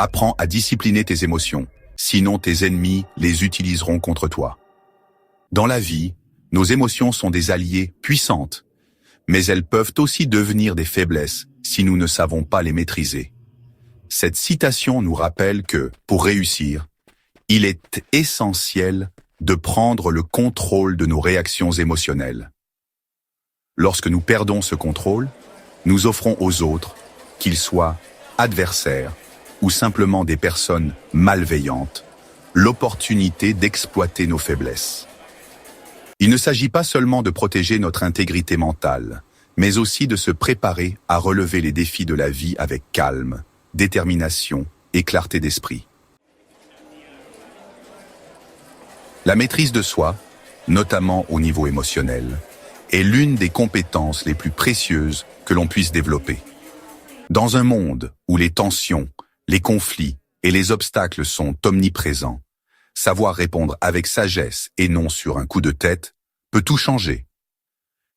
Apprends à discipliner tes émotions, sinon tes ennemis les utiliseront contre toi. Dans la vie, nos émotions sont des alliées puissantes, mais elles peuvent aussi devenir des faiblesses si nous ne savons pas les maîtriser. Cette citation nous rappelle que, pour réussir, il est essentiel de prendre le contrôle de nos réactions émotionnelles. Lorsque nous perdons ce contrôle, nous offrons aux autres, qu'ils soient adversaires ou simplement des personnes malveillantes, l'opportunité d'exploiter nos faiblesses. Il ne s'agit pas seulement de protéger notre intégrité mentale, mais aussi de se préparer à relever les défis de la vie avec calme, détermination et clarté d'esprit. La maîtrise de soi, notamment au niveau émotionnel, est l'une des compétences les plus précieuses que l'on puisse développer. Dans un monde où les tensions, les conflits et les obstacles sont omniprésents, savoir répondre avec sagesse et non sur un coup de tête peut tout changer.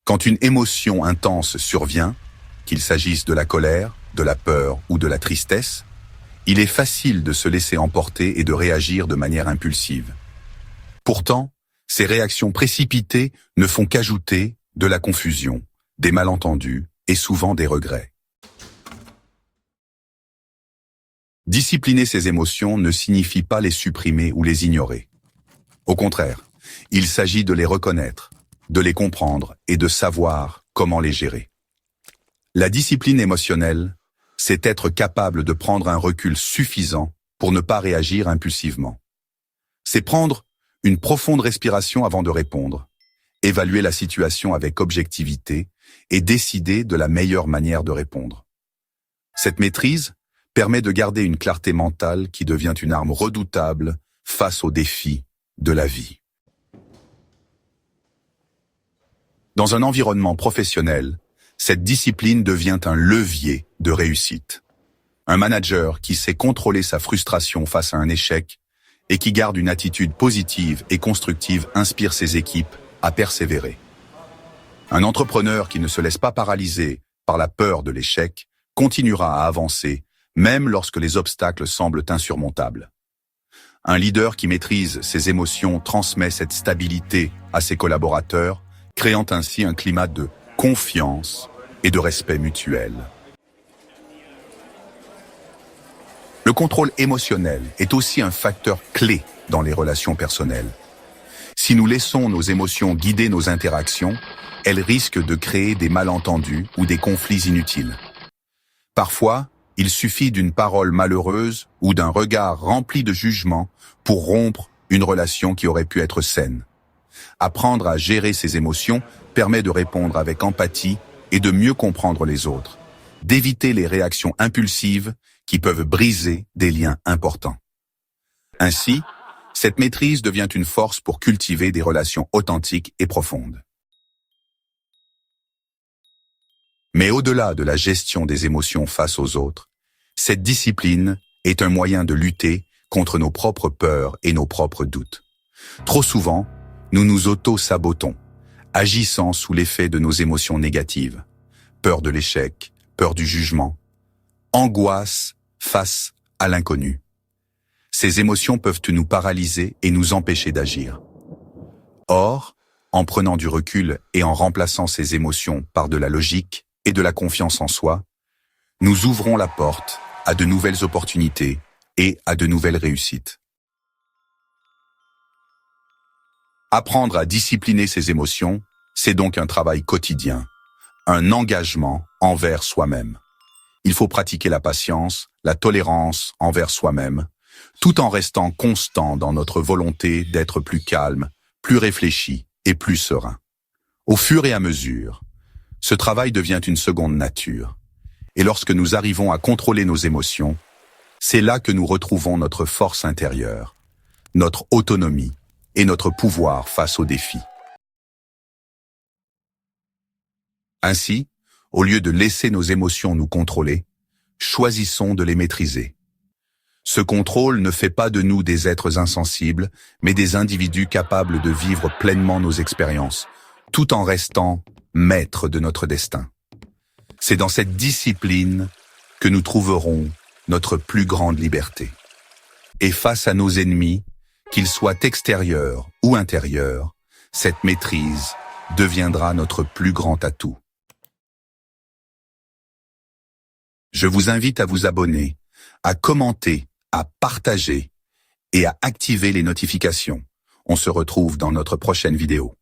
Quand une émotion intense survient, qu'il s'agisse de la colère, de la peur ou de la tristesse, il est facile de se laisser emporter et de réagir de manière impulsive. Pourtant, ces réactions précipitées ne font qu'ajouter de la confusion, des malentendus et souvent des regrets. Discipliner ses émotions ne signifie pas les supprimer ou les ignorer. Au contraire, il s'agit de les reconnaître, de les comprendre et de savoir comment les gérer. La discipline émotionnelle, c'est être capable de prendre un recul suffisant pour ne pas réagir impulsivement. C'est prendre une profonde respiration avant de répondre, évaluer la situation avec objectivité et décider de la meilleure manière de répondre. Cette maîtrise permet de garder une clarté mentale qui devient une arme redoutable face aux défis de la vie. Dans un environnement professionnel, cette discipline devient un levier de réussite. Un manager qui sait contrôler sa frustration face à un échec et qui garde une attitude positive et constructive inspire ses équipes à persévérer. Un entrepreneur qui ne se laisse pas paralyser par la peur de l'échec continuera à avancer, même lorsque les obstacles semblent insurmontables. Un leader qui maîtrise ses émotions transmet cette stabilité à ses collaborateurs, créant ainsi un climat de confiance et de respect mutuel. Le contrôle émotionnel est aussi un facteur clé dans les relations personnelles. Si nous laissons nos émotions guider nos interactions, elles risquent de créer des malentendus ou des conflits inutiles. Parfois, il suffit d'une parole malheureuse ou d'un regard rempli de jugement pour rompre une relation qui aurait pu être saine. Apprendre à gérer ses émotions permet de répondre avec empathie et de mieux comprendre les autres, d'éviter les réactions impulsives qui peuvent briser des liens importants. Ainsi, cette maîtrise devient une force pour cultiver des relations authentiques et profondes. Mais au-delà de la gestion des émotions face aux autres, cette discipline est un moyen de lutter contre nos propres peurs et nos propres doutes. Trop souvent, nous nous auto-sabotons, agissant sous l'effet de nos émotions négatives. Peur de l'échec, peur du jugement, angoisse face à l'inconnu. Ces émotions peuvent nous paralyser et nous empêcher d'agir. Or, en prenant du recul et en remplaçant ces émotions par de la logique et de la confiance en soi, nous ouvrons la porte à de nouvelles opportunités et à de nouvelles réussites. Apprendre à discipliner ses émotions, c'est donc un travail quotidien, un engagement envers soi-même. Il faut pratiquer la patience, la tolérance envers soi-même, tout en restant constant dans notre volonté d'être plus calme, plus réfléchi et plus serein. Au fur et à mesure, ce travail devient une seconde nature. Et lorsque nous arrivons à contrôler nos émotions, c'est là que nous retrouvons notre force intérieure, notre autonomie et notre pouvoir face aux défis. Ainsi, au lieu de laisser nos émotions nous contrôler, choisissons de les maîtriser. Ce contrôle ne fait pas de nous des êtres insensibles, mais des individus capables de vivre pleinement nos expériences, tout en restant maîtres de notre destin. C'est dans cette discipline que nous trouverons notre plus grande liberté. Et face à nos ennemis, qu'ils soient extérieurs ou intérieurs, cette maîtrise deviendra notre plus grand atout. Je vous invite à vous abonner, à commenter, à partager et à activer les notifications. On se retrouve dans notre prochaine vidéo.